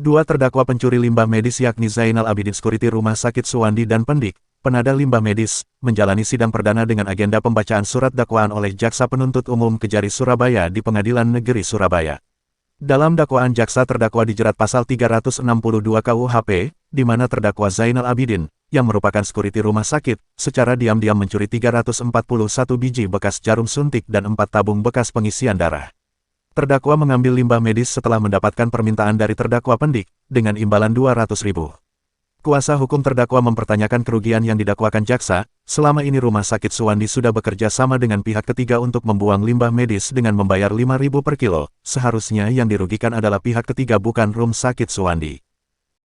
Dua terdakwa pencuri limbah medis yakni Zainal Abidin Security Rumah Sakit Suwandi dan Pendik, penada limbah medis, menjalani sidang perdana dengan agenda pembacaan surat dakwaan oleh Jaksa Penuntut Umum Kejari Surabaya di Pengadilan Negeri Surabaya. Dalam dakwaan jaksa terdakwa dijerat pasal 362 KUHP, di mana terdakwa Zainal Abidin, yang merupakan security rumah sakit, secara diam-diam mencuri 341 biji bekas jarum suntik dan 4 tabung bekas pengisian darah. Terdakwa mengambil limbah medis setelah mendapatkan permintaan dari terdakwa Pendik, dengan imbalan 200.000. Kuasa hukum terdakwa mempertanyakan kerugian yang didakwakan jaksa. Selama ini Rumah Sakit Suwandi sudah bekerja sama dengan pihak ketiga untuk membuang limbah medis dengan membayar 5.000 per kilo. Seharusnya yang dirugikan adalah pihak ketiga bukan Rumah Sakit Suwandi.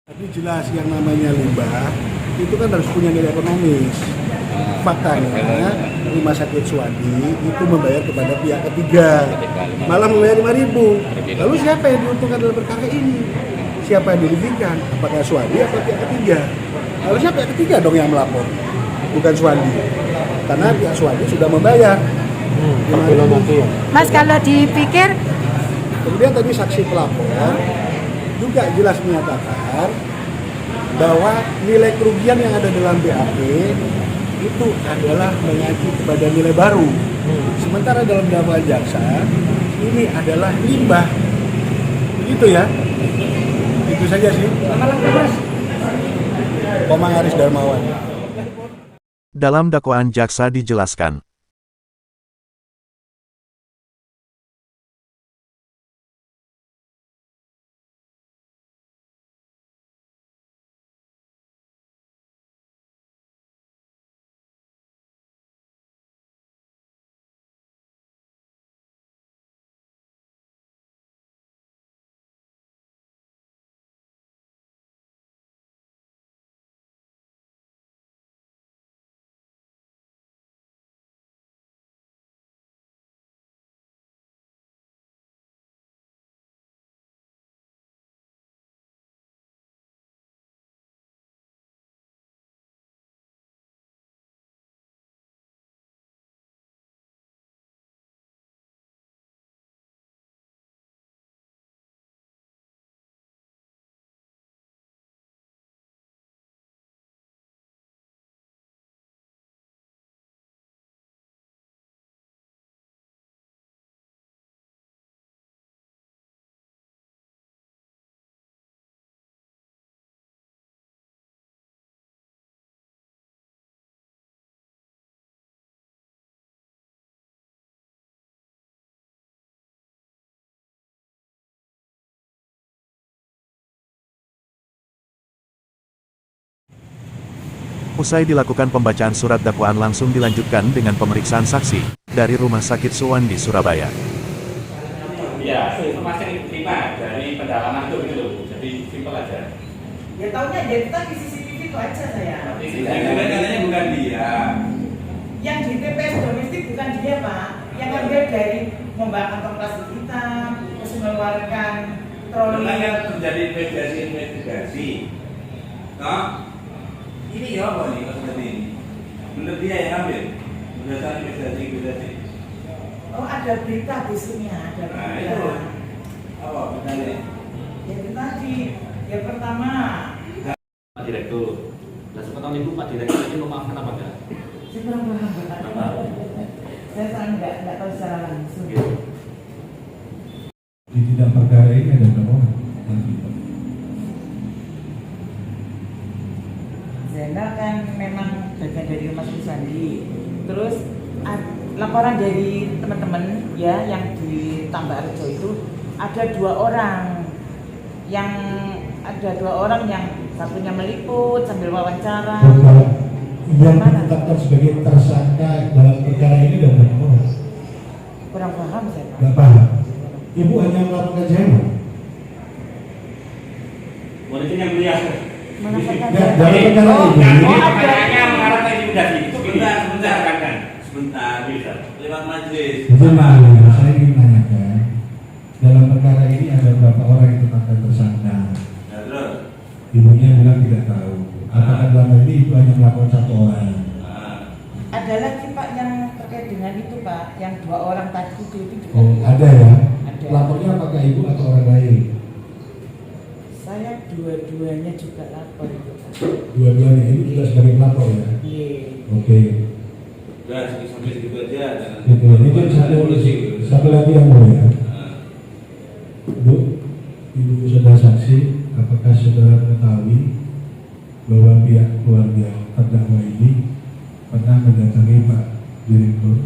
Tapi jelas yang namanya limbah itu kan harus punya nilai ekonomis. Faktanya Rumah Sakit Suwandi itu membayar kepada pihak ketiga, malah membayar 5.000. Lalu siapa yang diuntungkan dalam perkara ini? Siapa yang dirugikan? Apakah Suwandi atau pihak ketiga? Harusnya pihak ketiga dong yang melapor, bukan Suwandi. Karena pihak Suwandi sudah membayar. Mas, kalau dipikir, kemudian tadi saksi pelapor juga jelas menyatakan bahwa nilai kerugian yang ada dalam BAP itu adalah mengacu kepada nilai baru. Sementara dalam dakwaan jaksa ini adalah limbah. Begitu ya. Itu saja sih. Komang Aris Darmawan. Dalam dakwaan jaksa dijelaskan, usai dilakukan pembacaan surat dakwaan langsung dilanjutkan dengan pemeriksaan saksi dari Rumah Sakit Suwandi Surabaya. Ya, informasi yang diterima dari pendalaman itu gitu, jadi simpel aja. Ya taunya dari tadi CCTV itu aja saya. Katanya bukan dia. Yang di TPS domestik bukan dia Pak. Yang kerja dari membakar kantong plastik hitam, terus mengeluarkan troli. Karena yang terjadi investigasi. Nah, ini ya apa nih maksudnya ini? Menurut dia yang ambil berdasarkan investigasi. Oh ada berita besoknya, ada berita. Nah itu apa beritanya? Ya itu tadi, yang pertama. Pak Direktur, nah sepotong ibu Pak Direktur ini memaafkan apa enggak? Saya kurang paham. Saya sangat nggak tahu secara langsung. Di tidak perkara ini ada berapa orang? Zainal kan memang bagian dari Rumah Sakit Suwandi. Terus laporan dari teman-teman ya yang di Tambak Rejo itu ada dua orang yang satunya meliput sambil wawancara. Yang ditetapkan sebagai tersangka dalam perkara ini dan berapa orang? Kurang paham saya Pak. Nggak paham. Ibu hanya melaporkan Zainal. Politik yang mulia. Melaporkan Dalam Zainal. perkara ini. Makanya mengarah ke intimidasi itu sebentar kan. Sebentar bisa. Lewat majelis. Saya ingin menanyakan, dalam perkara ini ada berapa orang yang ditetapkan tersangka? Ya terus. Ibunya bilang tidak tahu. Apakah dalam hal ini ibu hanya melaporkan satu orang? Ada lagi Pak yang terkait dengan itu Pak, yang dua orang tadi itu juga. Oh, ada ya? Ada. Lapornya apakah ibu atau orang lain? Saya dua-duanya juga lapor itu Pak. Dua-duanya ini juga sebagai pelapor ya. Iya. Oke. Udah sampai segitu aja. Jangan Gitu. Ini satu lagi yang mulia. Bu, Ibu sudah saksi, apakah saudara mengetahui bahwa pihak keluarga terdakwa ini pernah mendatangi Pak Direktur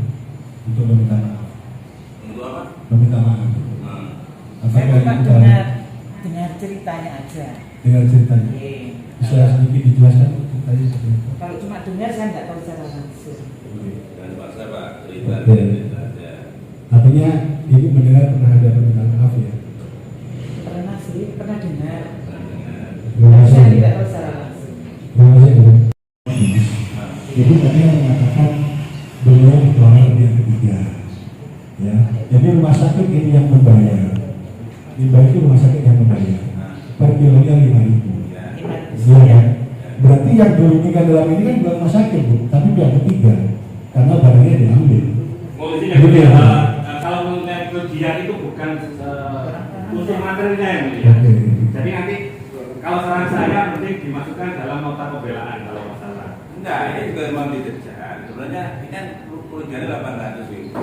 untuk meminta maaf? untuk apa? Meminta maaf. Saya Apakah cuma itu tahu? dengar ceritanya aja. Dengan ceritanya. Iya. Bisa sedikit dijelaskan ceritanya seperti apa? Kalau cuma dengar saya nggak tahu secara langsung. Jangan paksa Pak, cerita Oke. cerita aja. Artinya Ibu mendengar pernah ada permintaan maaf ya? Pernah sih, pernah dengar. Terima Tapi kasih. saya tidak tahu secara langsung. Terima kasih Bu. Ibu tadi yang mengatakan belum keluar yang ketiga, ya. Jadi rumah sakit ini yang membayar. Limbah itu rumah sakit yang membayar. Per kilonya 5.000. Iya kan? Berarti yang dirugikan dalam ini kan bukan rumah sakit Bu, tapi pihak ketiga karena barangnya diambil. Oh, jadi Gitu ya, Bu? kalau mengenai kerugian itu bukan unsur materinya yang mulia. Oke. Jadi nanti kalau saran saya mending dimasukkan dalam nota pembelaan kalau masalah. Enggak, ini juga memang dikejar. Sebenarnya ini kan kerugiannya 800.000.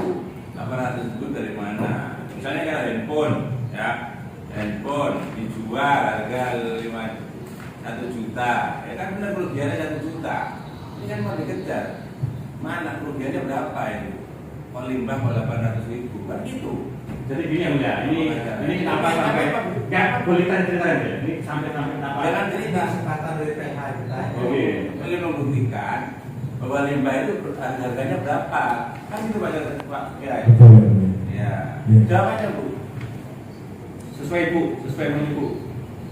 800 dari mana? Misalnya kalau handphone, ya, handphone dijual harga 1 juta, ya kan benar kerugiannya 1 juta. Ini kan mau dikejar. Mana kerugiannya berapa ini? Kalau limbah kalau 800.000, kan gitu. Jadi gini ya mulia, ini kenapa sampai nggak boleh cerita ya? Ini sampai kenapa? Jangan cerita. Kesempatan dari PH kita. Oke. Ingin membuktikan bahwa limbah itu harganya berapa? Kan itu baca Pak Kiai. Betul ya. Bu. Ya, Ya. jawabannya Bu. Sesuai Bu, sesuai dengan Ibu.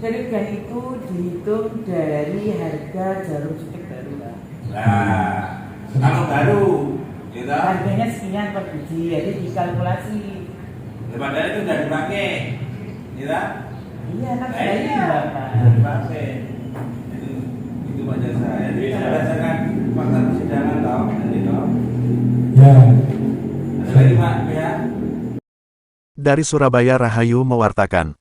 Kerugian itu dihitung dari harga jarum suntik baru Pak. Nah, kalau baru, gitu. Harganya sekian per biji, jadi dikalkulasi. Padahal itu sudah dipakai, gitu. Iya, kan Nah, sudah iya. berapa? Sudah dipakai. Itu baca saya. Jadi saya bacakan fakta persidangan tahu, nanti tahu. Ya. Ada lagi Pak, ya. Dari Surabaya Rahayu mewartakan.